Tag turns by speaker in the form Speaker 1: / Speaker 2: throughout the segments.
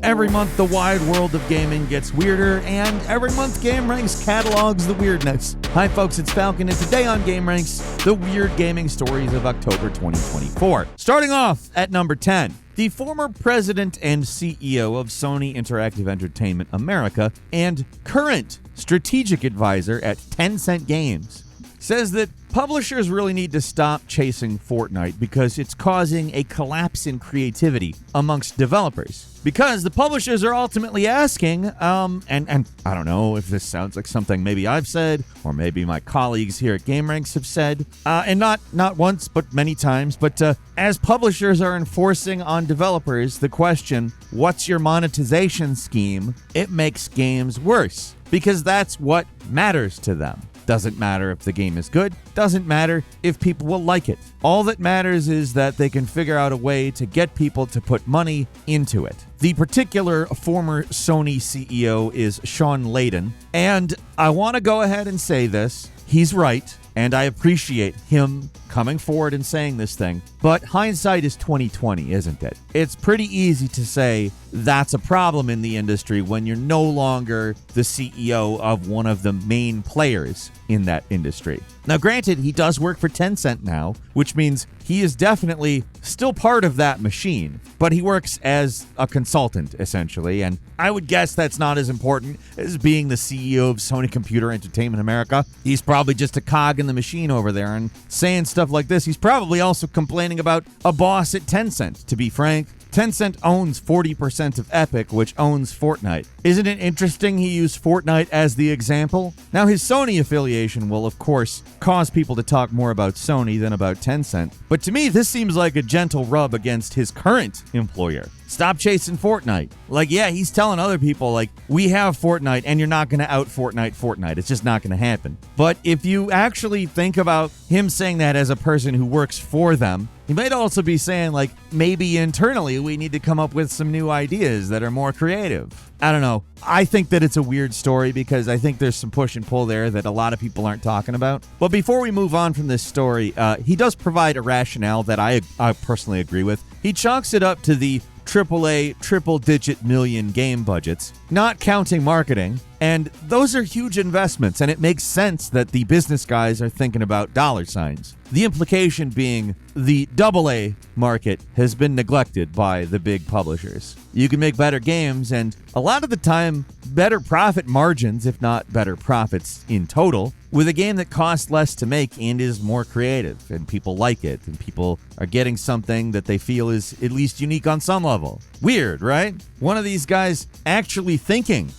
Speaker 1: Every month, the wide world of gaming gets weirder, and every month, gameranx catalogs the weirdness. Hi, folks, it's Falcon, and today on gameranx, the weird gaming stories of October 2024. Starting off at number 10. The former president and CEO of Sony Interactive Entertainment America and current strategic advisor at Tencent Games says that publishers really need to stop chasing Fortnite because it's causing a collapse in creativity amongst developers. Because the publishers are ultimately asking, and I don't know if this sounds like something maybe I've said, or maybe my colleagues here at gameranx have said, and not once, but many times, but as publishers are enforcing on developers the question, what's your monetization scheme? It makes games worse, because that's what matters to them. Doesn't matter if the game is good, doesn't matter if people will like it. All that matters is that they can figure out a way to get people to put money into it. The particular former Sony CEO is Sean Layden, and I want to go ahead and say this. He's right, and I appreciate him coming forward and saying this thing, but hindsight is 20/20, isn't it? It's pretty easy to say that's a problem in the industry when you're no longer the CEO of one of the main players in that industry. Now, granted, he does work for Tencent now, which means he is definitely still part of that machine, but he works as a consultant, essentially, and I would guess that's not as important as being the CEO of Sony Computer Entertainment America. He's probably just a cog in the machine over there, and saying stuff like this, he's probably also complaining about a boss at Tencent, to be frank. Tencent owns 40% of Epic, which owns Fortnite. Isn't it interesting he used Fortnite as the example? Now, his Sony affiliation will, of course, cause people to talk more about Sony than about Tencent. But to me, this seems like a gentle rub against his current employer. Stop chasing Fortnite. Like, yeah, he's telling other people, like, we have Fortnite and you're not going to out Fortnite. It's just not going to happen. But if you actually think about him saying that as a person who works for them, he might also be saying, like, maybe internally we need to come up with some new ideas that are more creative. I don't know. I think that it's a weird story because I think there's some push and pull there that a lot of people aren't talking about. But before we move on from this story, he does provide a rationale that I personally agree with. He chalks it up to the AAA triple-digit million game budgets, not counting marketing, and those are huge investments, and it makes sense that the business guys are thinking about dollar signs. The implication being the AA market has been neglected by the big publishers. You can make better games, and a lot of the time, better profit margins, if not better profits in total, with a game that costs less to make and is more creative, and people like it, and people are getting something that they feel is at least unique on some level. Weird, right? One of these guys actually thinking.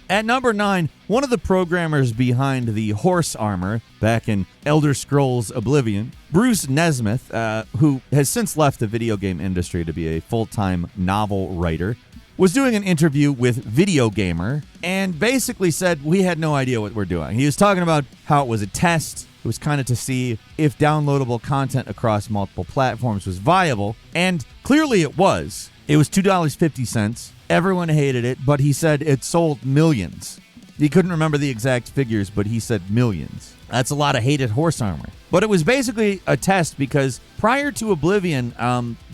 Speaker 1: At number 9, one of the programmers behind the horse armor back in Elder Scrolls Oblivion, Bruce Nesmith, who has since left the video game industry to be a full-time novel writer, was doing an interview with Video Gamer and basically said, we had no idea what we're doing. He was talking about how it was a test. It was kind of to see if downloadable content across multiple platforms was viable, and clearly it was. It was $2.50. Everyone hated it, but he said it sold millions. He couldn't remember the exact figures, but he said millions. That's a lot of hated horse armor. But it was basically a test because prior to Oblivion,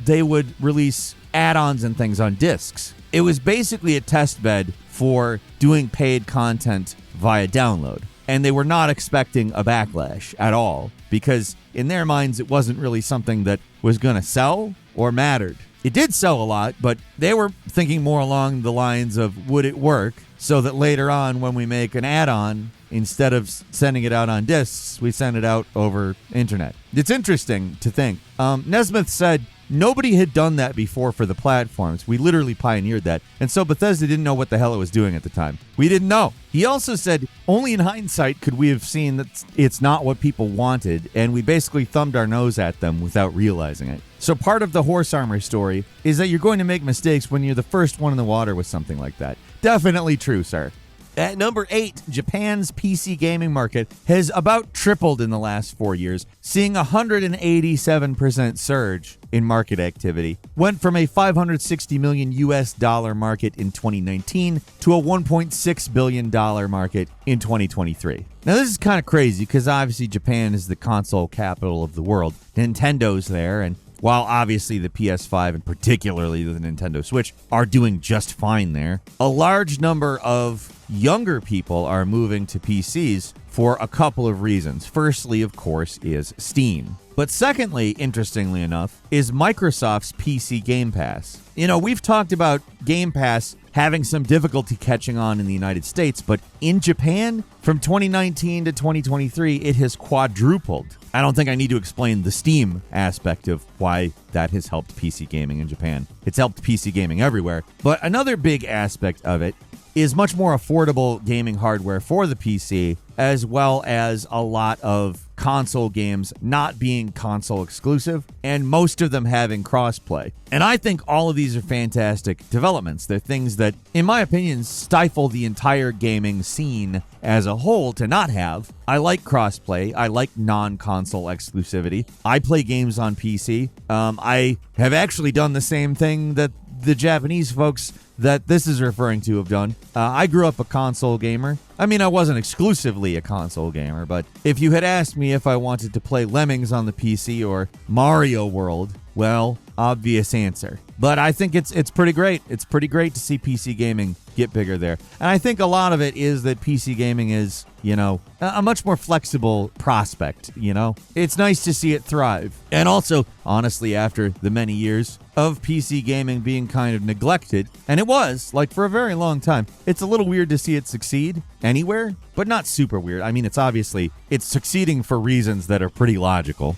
Speaker 1: they would release add-ons and things on discs. It was basically a test bed for doing paid content via download. And they were not expecting a backlash at all because in their minds, it wasn't really something that was going to sell or mattered. It did sell a lot, but they were thinking more along the lines of would it work so that later on when we make an add-on, instead of sending it out on discs, we send it out over internet. It's interesting to think. Nesmith said, nobody had done that before for the platforms. We literally pioneered that. And so Bethesda didn't know what the hell it was doing at the time. We didn't know. He also said, only in hindsight could we have seen that it's not what people wanted, and we basically thumbed our nose at them without realizing it. So part of the horse armor story is that you're going to make mistakes when you're the first one in the water with something like that. Definitely true, sir. At number 8, Japan's PC gaming market has about tripled in the last 4 years, seeing a 187% surge in market activity. Went from a $560 million US market in 2019 to a $1.6 billion market in 2023. Now, this is kind of crazy because obviously Japan is the console capital of the world. Nintendo's there, and while obviously the PS5 and particularly the Nintendo Switch are doing just fine there, a large number of younger people are moving to PCs for a couple of reasons. Firstly, of course, is Steam. But secondly, interestingly enough, is Microsoft's PC Game Pass. You know, we've talked about Game Pass having some difficulty catching on in the United States, but in Japan, from 2019 to 2023, it has quadrupled. I don't think I need to explain the Steam aspect of why that has helped PC gaming in Japan. It's helped PC gaming everywhere. But another big aspect of it is much more affordable gaming hardware for the PC, as well as a lot of console games not being console exclusive, and most of them having crossplay. And I think all of these are fantastic developments. They're things that, in my opinion, stifle the entire gaming scene as a whole to not have. I like crossplay. I like non-console exclusivity. I play games on PC. I have actually done the same thing that the Japanese folks that this is referring to have done. I grew up a console gamer. I mean, I wasn't exclusively a console gamer, but if you had asked me if I wanted to play Lemmings on the PC or Mario World, well, obvious answer. But I think it's pretty great. It's pretty great to see PC gaming get bigger there. And I think a lot of it is that PC gaming is, you know, a much more flexible prospect, you know? It's nice to see it thrive. And also, honestly, after the many years of PC gaming being kind of neglected, and it was, like, for a very long time, it's a little weird to see it succeed anywhere, but not super weird. I mean, it's succeeding for reasons that are pretty logical.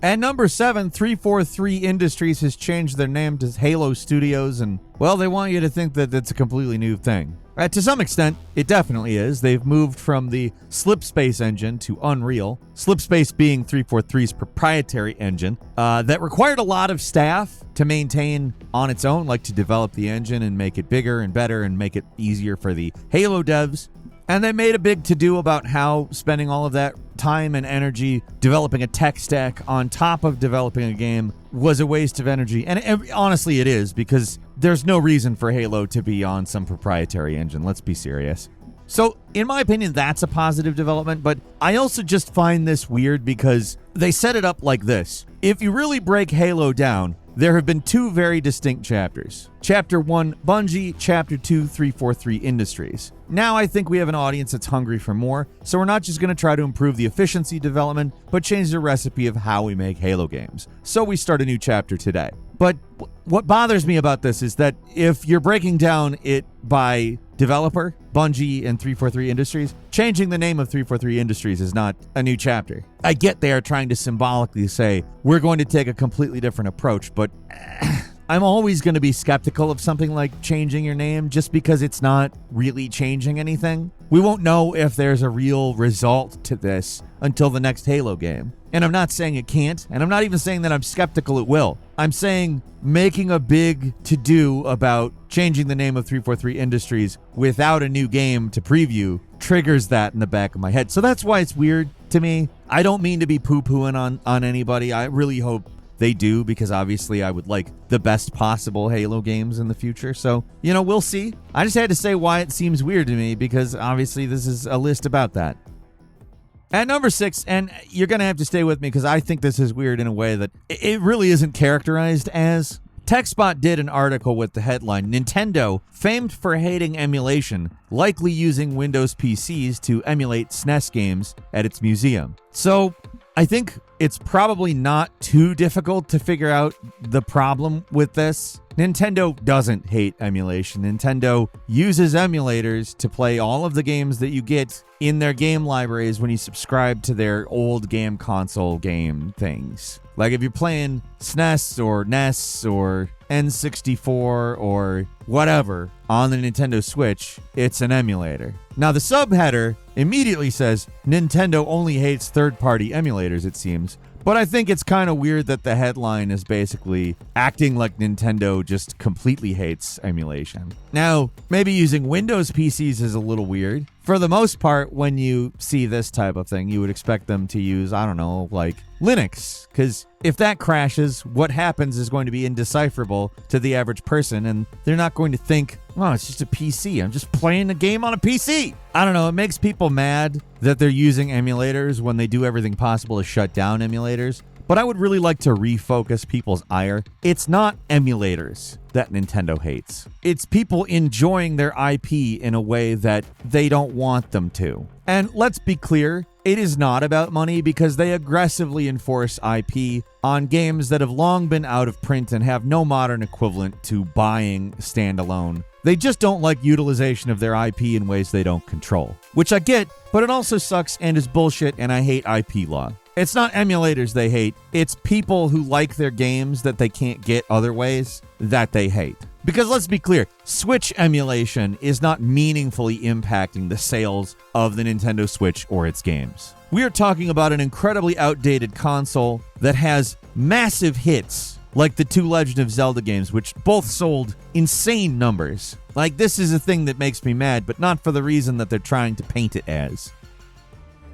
Speaker 1: At number 7, 343 Industries has changed their name to Halo Studios, and, well, they want you to think that it's a completely new thing. To some extent, it definitely is. They've moved from the Slipspace engine to Unreal, Slipspace being 343's proprietary engine that required a lot of staff to maintain on its own, like to develop the engine and make it bigger and better and make it easier for the Halo devs. And they made a big to-do about how spending all of that time and energy developing a tech stack on top of developing a game was a waste of energy. And honestly, it is, because there's no reason for Halo to be on some proprietary engine. Let's be serious. So, in my opinion, that's a positive development, but I also just find this weird because they set it up like this. If you really break Halo down, there have been two very distinct chapters. Chapter 1, Bungie. Chapter 2, 343 Industries. Now I think we have an audience that's hungry for more, so we're not just going to try to improve the efficiency development, but change the recipe of how we make Halo games. So we start a new chapter today. But what bothers me about this is that if you're breaking down it by developer, Bungie and 343 Industries, changing the name of 343 Industries is not a new chapter. I get they are trying to symbolically say, we're going to take a completely different approach, but I'm always going to be skeptical of something like changing your name just because it's not really changing anything. We won't know if there's a real result to this until the next Halo game. And I'm not saying it can't, and I'm not even saying that I'm skeptical it will. I'm saying making a big to-do about changing the name of 343 Industries without a new game to preview triggers that in the back of my head. So that's why it's weird to me. I don't mean to be poo-pooing on anybody. I really hope they do, because obviously I would like the best possible Halo games in the future. So, you know, we'll see. I just had to say why it seems weird to me, because obviously this is a list about that. At number 6, and you're going to have to stay with me because I think this is weird in a way that it really isn't characterized as. TechSpot did an article with the headline, Nintendo, famed for hating emulation, likely using Windows PCs to emulate SNES games at its museum. So I think it's probably not too difficult to figure out the problem with this. Nintendo doesn't hate emulation. Nintendo uses emulators to play all of the games that you get in their game libraries when you subscribe to their old game console game things. Like if you're playing SNES or NES or N64 or whatever on the Nintendo Switch, it's an emulator. Now the subheader immediately says Nintendo only hates third-party emulators, it seems. But I think it's kind of weird that the headline is basically acting like Nintendo just completely hates emulation. Now, maybe using Windows PCs is a little weird. For the most part, when you see this type of thing, you would expect them to use, I don't know, like Linux. Because if that crashes, what happens is going to be indecipherable to the average person, and they're not going to think, oh, it's just a PC. I'm just playing a game on a PC. I don't know. It makes people mad that they're using emulators when they do everything possible to shut down emulators. but I would really like to refocus people's ire. It's not emulators that Nintendo hates. It's people enjoying their IP in a way that they don't want them to. And let's be clear, it is not about money because they aggressively enforce IP on games that have long been out of print and have no modern equivalent to buying standalone. They just don't like utilization of their IP in ways they don't control, which I get, but it also sucks and is bullshit, and I hate IP law. It's not emulators they hate, it's people who like their games that they can't get other ways that they hate. Because let's be clear, Switch emulation is not meaningfully impacting the sales of the Nintendo Switch or its games. We are talking about an incredibly outdated console that has massive hits, like the two Legend of Zelda games, which both sold insane numbers. Like, this is a thing that makes me mad, but not for the reason that they're trying to paint it as.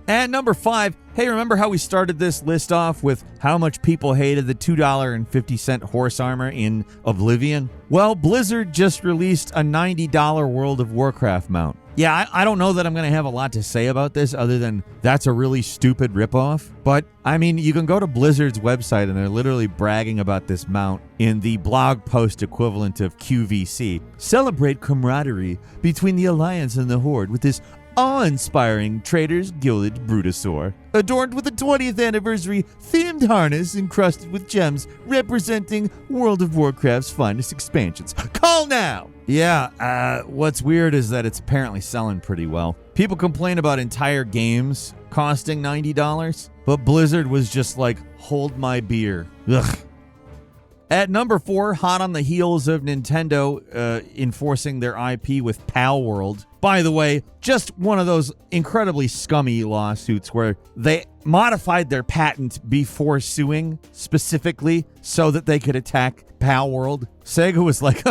Speaker 1: At number 5, hey, remember how we started this list off with how much people hated the $2.50 horse armor in Oblivion? Well, Blizzard just released a $90 World of Warcraft mount. Yeah, I don't know that I'm going to have a lot to say about this other than that's a really stupid ripoff. But, I mean, you can go to Blizzard's website and they're literally bragging about this mount in the blog post equivalent of QVC. Celebrate camaraderie between the Alliance and the Horde with this awe-inspiring Trader's Gilded Brutosaur, adorned with a 20th anniversary themed harness encrusted with gems representing World of Warcraft's finest expansions. Call now! Yeah, what's weird is that it's apparently selling pretty well. People complain about entire games costing $90, but Blizzard was just like, hold my beer. Ugh. At number 4, hot on the heels of Nintendo enforcing their IP with Pal World. By the way, just one of those incredibly scummy lawsuits where they modified their patent before suing specifically so that they could attack Pal World. Sega was like,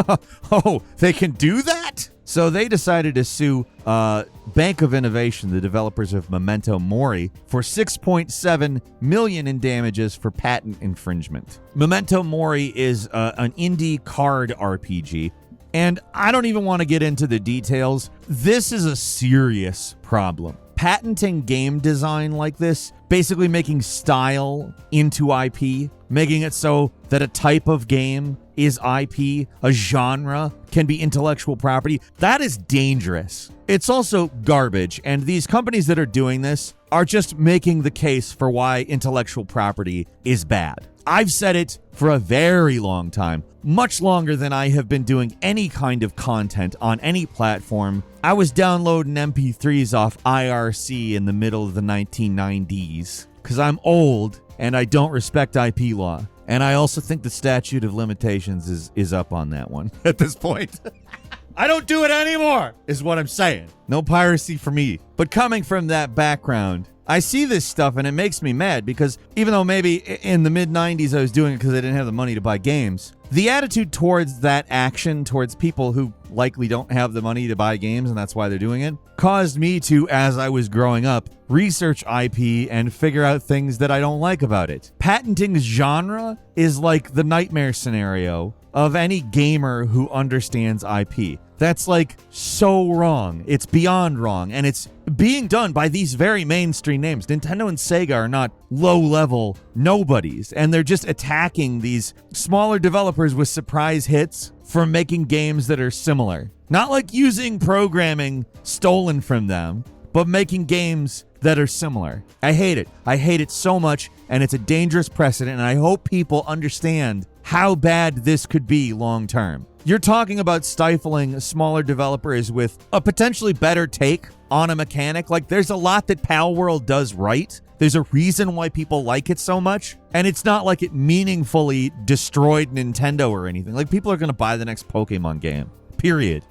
Speaker 1: oh, they can do that? So they decided to sue Bank of Innovation, the developers of Memento Mori, for $6.7 million in damages for patent infringement. Memento Mori is an indie card RPG, and I don't even want to get into the details. This is a serious problem. Patenting game design like this, basically making style into IP, making it so that a type of game is IP, a genre can be intellectual property, that is dangerous. It's also garbage, and these companies that are doing this are just making the case for why intellectual property is bad. I've said it for a very long time, much longer than I have been doing any kind of content on any platform. I was downloading MP3s off IRC in the middle of the 1990s because I'm old and I don't respect IP law. And I also think the statute of limitations is up on that one at this point. I don't do it anymore, is what I'm saying. No piracy for me. But coming from that background, I see this stuff and it makes me mad because even though maybe in the mid-90s I was doing it because I didn't have the money to buy games, the attitude towards that action, towards people who likely don't have the money to buy games and that's why they're doing it, caused me to, as I was growing up, research IP and figure out things that I don't like about it. Patenting genre is like the nightmare scenario of any gamer who understands IP. That's like so wrong. It's beyond wrong. And it's being done by these very mainstream names. Nintendo and Sega are not low-level nobodies. And they're just attacking these smaller developers with surprise hits for making games that are similar. Not like using programming stolen from them, but making games that are similar. I hate it. I hate it so much, and it's a dangerous precedent, and I hope people understand how bad this could be long term. You're talking about stifling smaller developers with a potentially better take on a mechanic. Like, there's a lot that Pal World does right. There's a reason why people like it so much, and it's not like it meaningfully destroyed Nintendo or anything. Like, people are going to buy the next Pokemon game, period.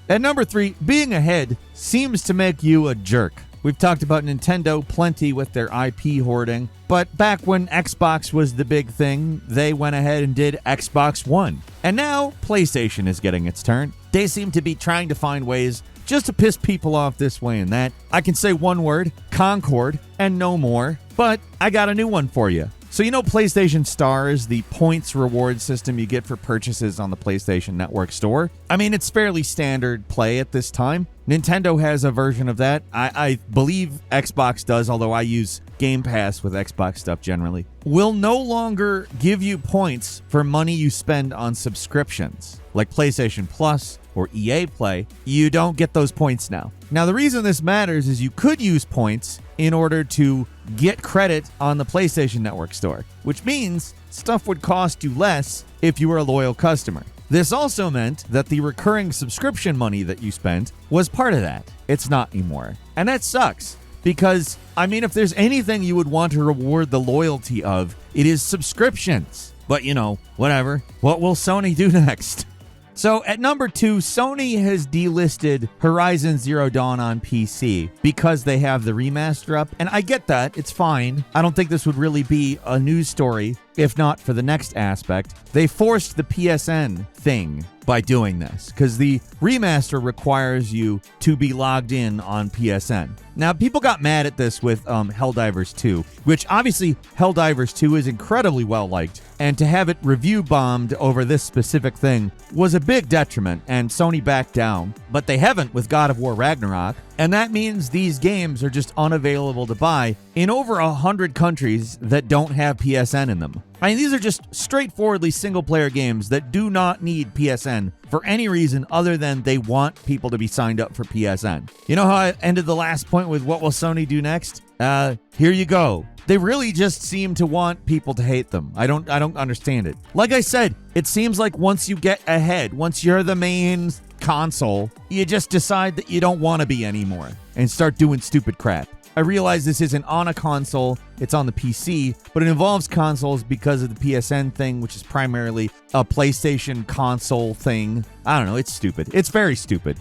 Speaker 1: At number 3, being ahead seems to make you a jerk. We've talked about Nintendo plenty with their IP hoarding, but back when Xbox was the big thing, they went ahead and did Xbox One. And now PlayStation is getting its turn. They seem to be trying to find ways just to piss people off this way and that. I can say one word, Concord, and no more, but I got a new one for you. So you know PlayStation Stars, the points reward system you get for purchases on the PlayStation Network store? I mean, it's fairly standard play at this time. Nintendo has a version of that. I believe Xbox does, although I use Game Pass with Xbox stuff generally. Will no longer give you points for money you spend on subscriptions, like PlayStation Plus or EA Play. You don't get those points now. Now, the reason this matters is you could use points in order to get credit on the PlayStation Network store, which means stuff would cost you less if you were a loyal customer. This also meant that the recurring subscription money that you spent was part of that. It's not anymore. And that sucks because, I mean, if there's anything you would want to reward the loyalty of, it is subscriptions. But, you know, whatever. What will Sony do next? So at number 2, Sony has delisted Horizon Zero Dawn on PC because they have the remaster up. And I get that. It's fine. I don't think this would really be a news story if not for the next aspect. They forced the PSN thing by doing this because the remaster requires you to be logged in on PSN. Now, people got mad at this with Helldivers 2, which obviously Helldivers 2 is incredibly well liked, and to have it review bombed over this specific thing was a big detriment, and Sony backed down. But they haven't with God of War Ragnarok, and that means these games are just unavailable to buy in over 100 countries that don't have PSN in them. I mean, these are just straightforwardly single-player games that do not need PSN for any reason other than they want people to be signed up for PSN. You know how I ended the last point with what will Sony do next? Here you go. They really just seem to want people to hate them. I don't understand it. Like I said, it seems like once you get ahead, once you're the main console, you just decide that you don't want to be anymore and start doing stupid crap. I realize this isn't on a console, it's on the PC, but it involves consoles because of the PSN thing, which is primarily a PlayStation console thing. I don't know, it's stupid. It's very stupid.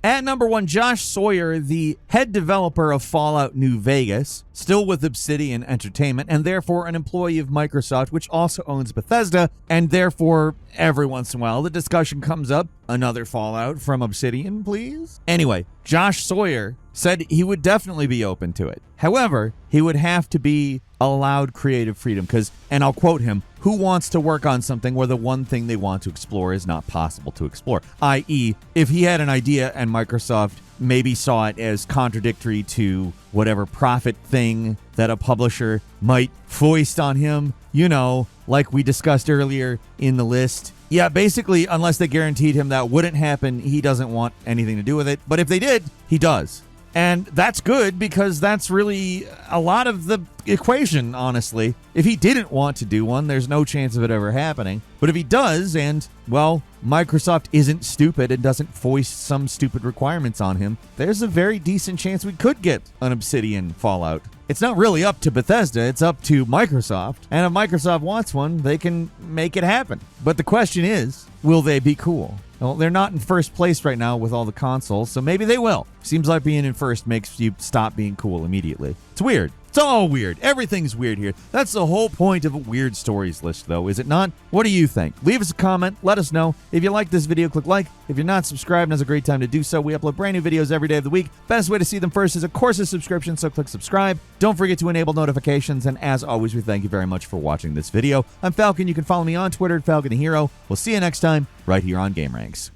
Speaker 1: At number 1, Josh Sawyer, the head developer of Fallout New Vegas, still with Obsidian Entertainment, and therefore an employee of Microsoft, which also owns Bethesda, and therefore every once in a while the discussion comes up, another Fallout from Obsidian, please? Anyway, Josh Sawyer said he would definitely be open to it. However, he would have to be allowed creative freedom because, and I'll quote him, who wants to work on something where the one thing they want to explore is not possible to explore? I.e., if he had an idea and Microsoft maybe saw it as contradictory to whatever profit thing that a publisher might foist on him, you know, like we discussed earlier in the list. Yeah, basically, unless they guaranteed him that wouldn't happen, he doesn't want anything to do with it. But if they did, he does. And that's good because that's really a lot of the equation, honestly. If he didn't want to do one, there's no chance of it ever happening. But if he does, and, well, Microsoft isn't stupid and doesn't foist some stupid requirements on him, there's a very decent chance we could get an Obsidian Fallout. It's not really up to Bethesda, it's up to Microsoft. And if Microsoft wants one, they can make it happen. But the question is, will they be cool? Well, they're not in first place right now with all the consoles, so maybe they will. Seems like being in first makes you stop being cool immediately. It's weird. It's all weird. Everything's weird here. That's the whole point of a weird stories list, though, is it not? What do you think? Leave us a comment. Let us know. If you like this video, click like. If you're not subscribed, now's a great time to do so. We upload brand new videos every day of the week. Best way to see them first is, of course, a subscription, so click subscribe. Don't forget to enable notifications, and as always, we thank you very much for watching this video. I'm Falcon. You can follow me on Twitter at Falcon the Hero. We'll see you next time, right here on GameRanx.